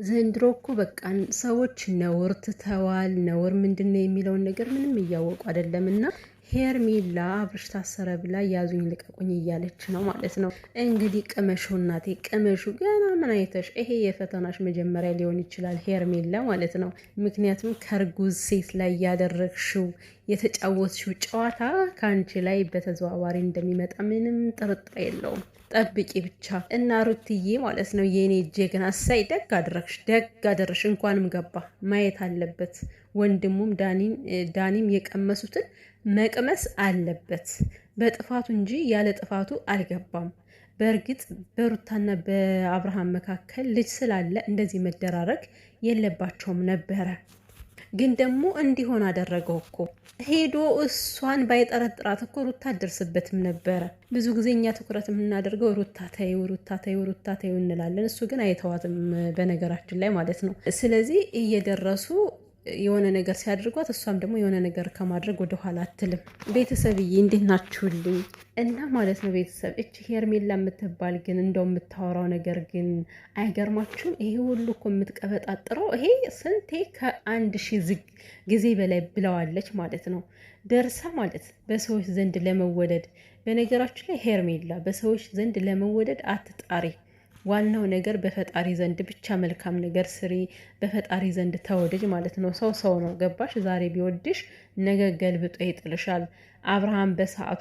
ዘንድሮ እኮ በቃ ሰዎች ነውር ትተዋል። ነውር ምንድነው የሚለውን ነገር ምንም እያወቁ አይደለምና ሄርሜላ አብርሽ ታሰረ ብላ ያዙኝ ልቀቁኝ እያለች ነው ማለት ነው። እንግዲህ ቅመሹ እናቴ ቅመሹ። ገና ምን አይተሽ? ይሄ የፈተናሽ መጀመሪያ ሊሆን ይችላል ሄርሜላ ማለት ነው። ምክንያቱም ከእርጉዝ ሴት ላይ ያደረግሽው የተጫወትሽው ጨዋታ ከአንቺ ላይ በተዘዋዋሪ እንደሚመጣ ምንም ጥርጥር የለውም። ጠብቂ ብቻ እና ሩትዬ ማለት ነው የኔ ጀግና። እሳይ ደግ አደረግሽ፣ ደግ አደረሽ። እንኳንም ገባ ማየት አለበት። ወንድሙም ዳኒም የቀመሱትን መቅመስ አለበት። በጥፋቱ እንጂ ያለ ጥፋቱ አልገባም። በእርግጥ በሩታና በአብርሃም መካከል ልጅ ስላለ እንደዚህ መደራረግ የለባቸውም ነበረ። ግን ደግሞ እንዲሆን አደረገው እኮ ሄዶ እሷን ባይጠረጥራት እኮ ሩታ አደርስበትም ነበረ። ብዙ ጊዜ እኛ ትኩረት የምናደርገው ሩታ ተይው፣ ሩታ ተይው፣ ሩታ ተይው እንላለን። እሱ ግን አይተዋትም በነገራችን ላይ ማለት ነው። ስለዚህ እየደረሱ የሆነ ነገር ሲያድርጓት እሷም ደግሞ የሆነ ነገር ከማድረግ ወደ ኋላ አትልም። ቤተሰብዬ እንዴት ናችሁልኝ? እና ማለት ነው ቤተሰብ እቺ ሄርሜላ የምትባል ግን እንደው የምታወራው ነገር ግን አይገርማችሁም? ይሄ ሁሉ እኮ የምትቀበጣጥረው ይሄ ስንቴ ከ1000 ጊዜ በላይ ብለዋለች ማለት ነው። ደርሳ ማለት በሰዎች ዘንድ ለመወደድ በነገራችን ላይ ሄርሜላ በሰዎች ዘንድ ለመወደድ አትጣሪ። ዋናው ነገር በፈጣሪ ዘንድ ብቻ መልካም ነገር ስሪ፣ በፈጣሪ ዘንድ ተወደጅ ማለት ነው። ሰው ነው ገባሽ? ዛሬ ቢወድሽ ነገ ገልብጦ ይጥልሻል። አብርሃም በሰዓቱ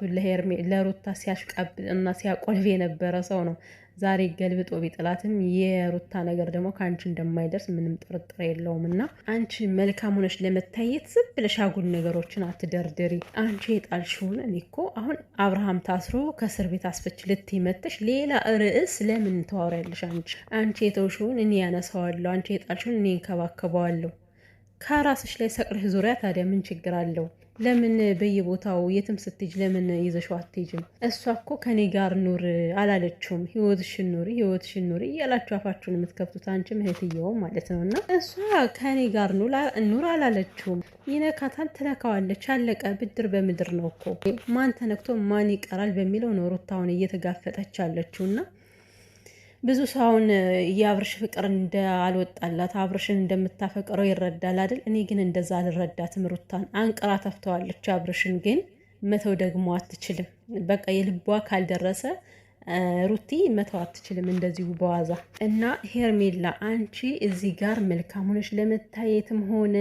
ለሩታ ሲያሽቀብ እና ሲያቆልፍ የነበረ ሰው ነው። ዛሬ ገልብጦ ቢጥላትም የሩታ ነገር ደግሞ ከአንቺ እንደማይደርስ ምንም ጥርጥር የለውም። እና አንቺ መልካም ሆነሽ ለመታየት ዝም ብለሽ አጉል ነገሮችን አትደርድሪ። አንቺ የጣልሽውን እኔ እኮ አሁን አብርሃም ታስሮ ከእስር ቤት አስፈች ልትመተሽ ሌላ ርዕስ ለምን ተዋወሪያለሽ? አንቺ የተውሽውን እኔ ያነሳዋለሁ፣ አንቺ የጣልሽውን እኔ እንከባከበዋለሁ። ከራስሽ ላይ ሰቅለሽ ዙሪያ ታዲያ ምን ችግር አለው? ለምን በየቦታው የትም ስትሄጂ ለምን ይዘሽው አትሄጂም? እሷ እኮ ከኔ ጋር ኑር አላለችውም። ህይወትሽን ኑሪ እያላችሁ አፋችሁን የምትከፍቱት አንቺም እህትየውም ማለት ነው። እና እሷ ከኔ ጋር ኑር አላለችውም። ይነካታል፣ ትነካዋለች፣ አለቀ። ብድር በምድር ነው እኮ። ማን ተነክቶ ማን ይቀራል በሚለው ነው ሩታውን እየተጋፈጠች አለችው። እና ብዙ ሰው አሁን የአብርሽ ፍቅር እንዳልወጣላት አብርሽን እንደምታፈቅረው ይረዳል አይደል? እኔ ግን እንደዛ አልረዳትም። ሩታን አንቅራ ተፍተዋለች። አብርሽን ግን መተው ደግሞ አትችልም። በቃ የልቧ ካልደረሰ ሩቲ መተው አትችልም እንደዚሁ በዋዛ። እና ሄርሜላ አንቺ እዚህ ጋር መልካም ሆነሽ ለመታየትም ሆነ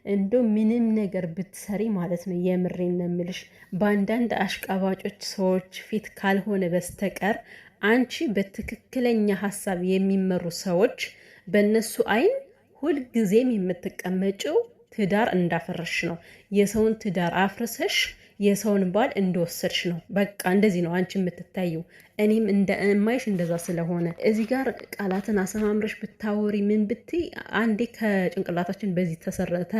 እንዶ ምንም ነገር ብትሰሪ ማለት ነው የምሬን ነው የምልሽ በአንዳንድ አሽቃባጮች ሰዎች ፊት ካልሆነ በስተቀር አንቺ በትክክለኛ ሀሳብ የሚመሩ ሰዎች በእነሱ አይን ሁልጊዜም የምትቀመጭው ትዳር እንዳፈረሽ ነው። የሰውን ትዳር አፍርሰሽ የሰውን ባል እንደወሰድሽ ነው። በቃ እንደዚህ ነው አንቺ የምትታየው። እኔም እንደማይሽ እንደዛ ስለሆነ እዚህ ጋር ቃላትን አሰማምረሽ ብታወሪ ምን ብትይ አንዴ ከጭንቅላታችን በዚህ ተሰረተ።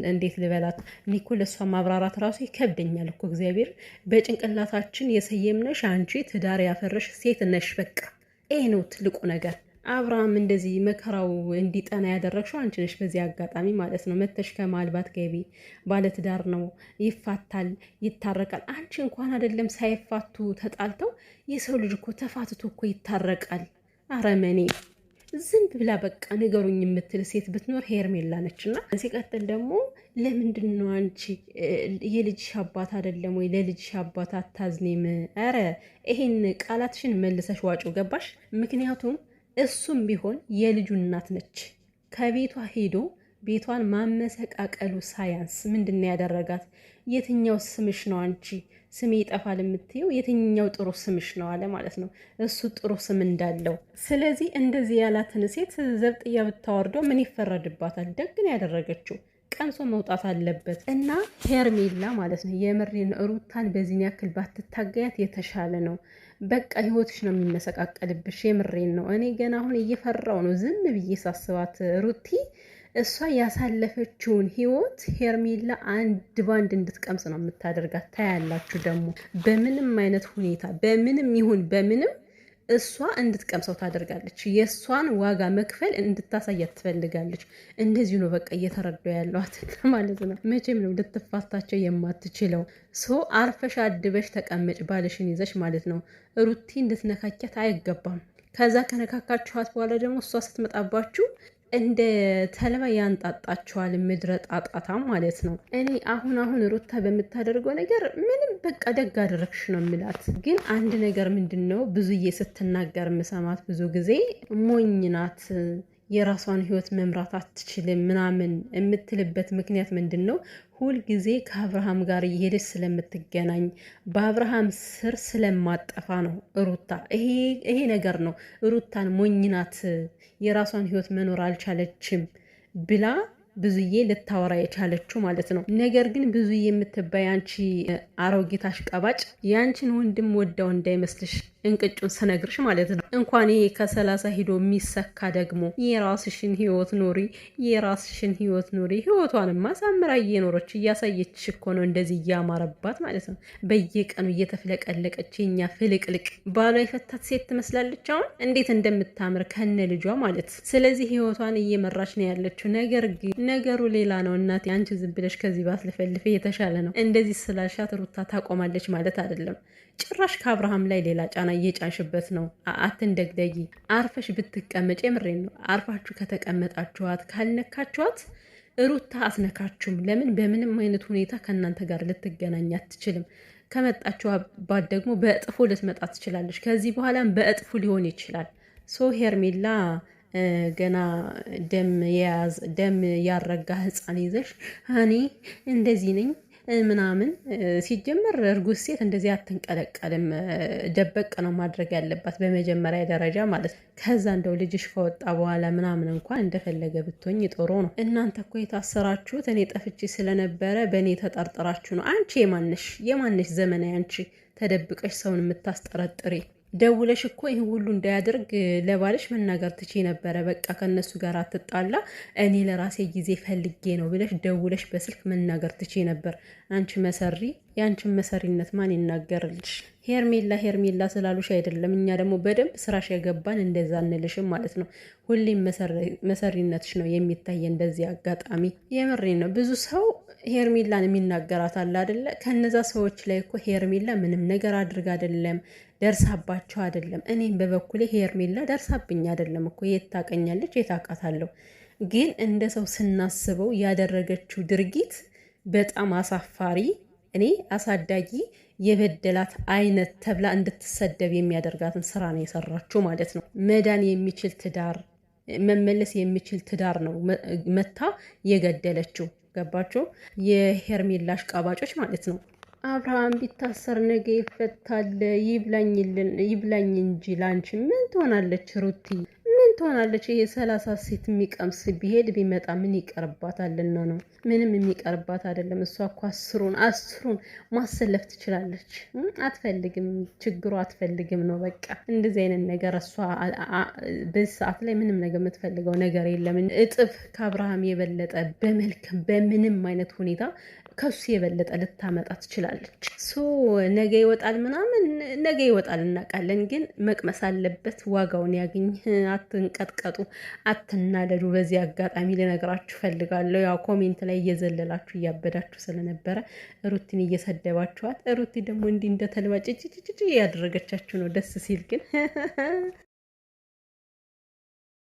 እንዴት ልበላት? እኔ እኮ ለእሷ ማብራራት ራሱ ይከብደኛል እኮ እግዚአብሔር። በጭንቅላታችን የሰየምነሽ አንቺ ትዳር ያፈረሽ ሴት ነሽ። በቃ ይሄ ነው ትልቁ ነገር። አብርሃም እንደዚህ መከራው እንዲጠና ያደረግሽው አንቺ ነሽ። በዚህ አጋጣሚ ማለት ነው መተሽ ከማልባት ገቢ ባለትዳር ነው፣ ይፋታል፣ ይታረቃል። አንቺ እንኳን አይደለም ሳይፋቱ ተጣልተው የሰው ልጅ እኮ ተፋትቶ እኮ ይታረቃል። አረመኔ ዝም ብላ በቃ ንገሩኝ የምትል ሴት ብትኖር ሄርሜላ ነችና፣ ሲቀጥል ደግሞ ለምንድን ነው አንቺ የልጅሽ አባት አይደለም ወይ? ለልጅሽ አባት አታዝኔም? ኧረ ይሄን ቃላትሽን መልሰሽ ዋጩ ገባሽ? ምክንያቱም እሱም ቢሆን የልጁ እናት ነች። ከቤቷ ሄዶ ቤቷን ማመሰቃቀሉ ሳያንስ ምንድን ነው ያደረጋት? የትኛው ስምሽ ነው አንቺ ስሜ ይጠፋል የምትየው? የትኛው ጥሩ ስምሽ ነው አለ ማለት ነው እሱ ጥሩ ስም እንዳለው። ስለዚህ እንደዚህ ያላትን ሴት ዘብጥያ ብታወርደው ምን ይፈረድባታል? ደግን ያደረገችው ቀንሶ መውጣት አለበት። እና ሄርሜላ ማለት ነው የምሬን ሩታን በዚህን ያክል ባትታገያት የተሻለ ነው። በቃ ህይወትሽ ነው የሚመሰቃቀልብሽ። የምሬን ነው። እኔ ገና አሁን እየፈራው ነው ዝም ብዬ ሳስባት። ሩቲ እሷ ያሳለፈችውን ህይወት ሄርሜላ አንድ ባንድ እንድትቀምስ ነው የምታደርጋት። ታያላችሁ ደግሞ በምንም አይነት ሁኔታ በምንም ይሁን በምንም እሷ እንድትቀምሰው ታደርጋለች። የእሷን ዋጋ መክፈል እንድታሳያት ትፈልጋለች። እንደዚሁ ነው በቃ እየተረዳው ያለዋት ማለት ነው። መቼም ነው ልትፋታቸው የማትችለው። ሰው አርፈሽ አድበሽ ተቀመጭ ባልሽን ይዘሽ ማለት ነው። ሩቲ እንድትነካኪያት አይገባም። ከዛ ከነካካችኋት በኋላ ደግሞ እሷ ስትመጣባችሁ እንደ ተልባ ያንጣጣችኋል። ምድረ ጣጣታ ማለት ነው። እኔ አሁን ሩታ በምታደርገው ነገር ምንም በቃ ደግ አደረግሽ ነው የሚላት። ግን አንድ ነገር ምንድን ነው ብዙዬ ስትናገር ምሰማት ብዙ ጊዜ ሞኝ ናት፣ የራሷን ህይወት መምራት አትችልም ምናምን የምትልበት ምክንያት ምንድን ነው? ሁልጊዜ ከአብርሃም ጋር እየሄደች ስለምትገናኝ በአብርሃም ስር ስለማጠፋ ነው ሩታ። ይሄ ነገር ነው ሩታን ሞኝናት የራሷን ህይወት መኖር አልቻለችም ብላ ብዙዬ ልታወራ የቻለችው ማለት ነው። ነገር ግን ብዙዬ የምትባይ አንቺ አሮጊት አሽቃባጭ ያንቺን ወንድም ወዳው እንዳይመስልሽ እንቅጩን ስነግርሽ ማለት ነው። እንኳን ይሄ ከ30 ሂዶ የሚሰካ ደግሞ የራስሽን ህይወት ኑሪ፣ የራስሽን ህይወት ኑሪ። ህይወቷንማ ሳምራ እየኖረች እያሳየችሽ እኮ ነው እንደዚህ እያማረባት ማለት ነው። በየቀኑ እየተፍለቀለቀች የኛ ፍልቅልቅ ባሏ የፈታት ሴት ትመስላለች። አሁን እንዴት እንደምታምር ከነ ልጇ ማለት። ስለዚህ ህይወቷን እየመራች ነው ያለችው። ነገር ግን ነገሩ ሌላ ነው እናቴ። አንቺ ዝም ብለሽ ከዚህ ባትለፈልፍ የተሻለ ነው። እንደዚህ ስላልሻት ሩታ ታቆማለች ማለት አይደለም። ጭራሽ ከአብርሃም ላይ ሌላ ጫና እየጫንሽበት ነው። አትንደግደጊ። አርፈሽ ብትቀመጭ፣ የምሬን ነው። አርፋችሁ ከተቀመጣችኋት ካልነካችኋት ሩታ አትነካችሁም። ለምን? በምንም አይነት ሁኔታ ከእናንተ ጋር ልትገናኝ አትችልም። ከመጣችኋባት ደግሞ በእጥፉ ልትመጣ ትችላለች። ከዚህ በኋላም በእጥፉ ሊሆን ይችላል። ሶ ሄርሜላ ገና ደም ያረጋ ህፃን ይዘሽ እኔ እንደዚህ ነኝ ምናምን። ሲጀመር እርጉዝ ሴት እንደዚህ አትንቀለቀልም። ደበቅ ነው ማድረግ ያለባት በመጀመሪያ ደረጃ ማለት ነው። ከዛ እንደው ልጅሽ ከወጣ በኋላ ምናምን እንኳን እንደፈለገ ብትሆኝ ጥሩ ነው። እናንተ እኮ የታሰራችሁት እኔ ጠፍቼ ስለነበረ በእኔ ተጠርጥራችሁ ነው። አንቺ የማንሽ ዘመናዊ አንቺ ተደብቀሽ ሰውን የምታስጠረጥሪ? ደውለሽ እኮ ይህ ሁሉ እንዳያደርግ ለባልሽ መናገር ትቼ ነበረ። በቃ ከነሱ ጋር አትጣላ፣ እኔ ለራሴ ጊዜ ፈልጌ ነው ብለሽ ደውለሽ በስልክ መናገር ትቼ ነበር። አንቺ መሰሪ፣ የአንቺን መሰሪነት ማን ይናገርልሽ? ሄርሜላ ስላሉሽ አይደለም። እኛ ደግሞ በደንብ ስራሽ የገባን እንደዛ እንልሽም ማለት ነው። ሁሌም መሰሪነትሽ ነው የሚታየን በዚህ አጋጣሚ። የምሬ ነው። ብዙ ሰው ሄርሜላን የሚናገራት አለ አይደለ? ከነዛ ሰዎች ላይ እኮ ሄርሜላ ምንም ነገር አድርግ አይደለም፣ ደርሳባቸው አይደለም። እኔም በበኩሌ ሄርሜላ ደርሳብኝ አይደለም እኮ። የት ታውቀኛለች? የት አውቃታለሁ? ግን እንደ ሰው ስናስበው ያደረገችው ድርጊት በጣም አሳፋሪ፣ እኔ አሳዳጊ የበደላት አይነት ተብላ እንድትሰደብ የሚያደርጋትን ስራ ነው የሰራችው ማለት ነው። መዳን የሚችል ትዳር፣ መመለስ የሚችል ትዳር ነው መታ የገደለችው። ገባቸው? የሄርሜላ አሽቃባጮች ማለት ነው። አብርሃም ቢታሰር ነገ ይፈታል። ይብላኝ እንጂ ላንቺ ምን ትሆናለች ሩቲ? ምን ትሆናለች? ይሄ 30 ሴት የሚቀምስ ቢሄድ ቢመጣ ምን ይቀርባታልና ነው? ምንም የሚቀርባት አይደለም። እሷ እኮ አስሩን ማሰለፍ ትችላለች። አትፈልግም። ችግሩ አትፈልግም ነው በቃ። እንደዚህ አይነት ነገር እሷ በዚህ ሰዓት ላይ ምንም ነገር የምትፈልገው ነገር የለም። እጥፍ ከአብርሃም የበለጠ በመልክም በምንም አይነት ሁኔታ ከሱ የበለጠ ልታመጣ ትችላለች። ነገ ይወጣል ምናምን፣ ነገ ይወጣል እናውቃለን። ግን መቅመስ አለበት፣ ዋጋውን ያግኝ። አትንቀጥቀጡ፣ አትናደዱ። በዚህ አጋጣሚ ልነግራችሁ ፈልጋለሁ። ያው ኮሜንት ላይ እየዘለላችሁ እያበዳችሁ ስለነበረ ሩቲን እየሰደባችኋት፣ ሩቲ ደግሞ እንዲህ እንደተልባ ጭጭ ያደረገቻችሁ ነው። ደስ ሲል ግን